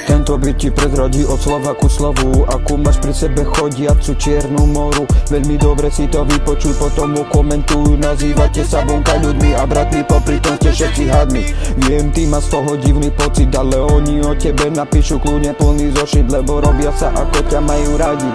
Tento byt ti prezradí od slova ku slovu, akú máš pri sebe chodiacu čiernu moru. Veľmi dobre si to vypočuj, potom mu komentuj. Nazývate sa vonka ľuďmi a bratmi, popri tom ste všetci hadmi. Viem, ty máš z toho divný pocit, ale oni o tebe napíšu kľudne plný zošit, lebo robia sa ako ťa majú radi.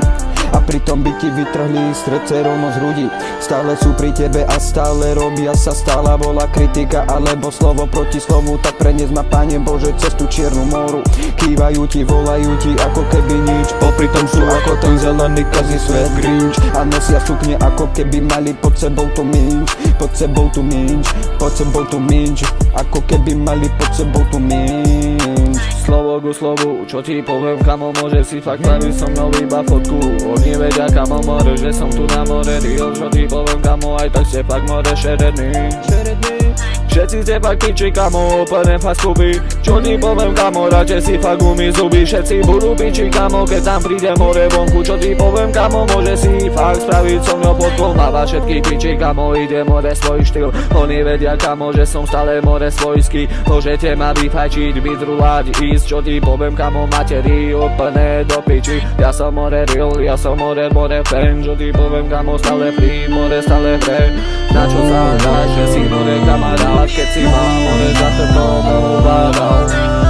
A pritom by ti vytrhli srdce rovno z hrudi. Stále sú pri tebe a stále robia sa, stála bola kritika alebo slovo proti slovu. Tak prenies ma, Pane Bože, cez tú čiernu moru. Kývajú ti, volajú ti ako keby nič, popri tom sú ako ten zelený kazí svet Grinch. A nosia sukne ako keby mali pod sebou tú minč, pod sebou tú minč, pod sebou tú minč, ako keby mali pod sebou tú minč. Slovo ku slovu, čo ti poviem, kamo, môže si fakt baviť so mnou iba fotku. Oni vedia, kamo, more, že som tu na more real. Čo ti poviem, kamo, aj tak ste fakt more šeredný. Všetci ste fakt piči, kamo, úplne fakt skuby. Čo ti poviem, kamo, radšej si fakt umí zuby. Všetci budú piči, kamo, keď tam príde more vonku. Čo ti poviem, kamo, môže si fakt spraviť so mnou fotku. Máva všetky piči, kamo, ide more svoj štýl. Oni vedia, kamo, že som stále more svojský. Môžete ma vyfajčiť, vyzrulať, ísť. Čo ti poviem, kamo, materi, úplne do piči. Ja som more real, ja som more fan. Čo ti poviem, kamo, stále free, more stále hre. Na čo sa dáš, že si more kamarát, keď si má more za tebou varal.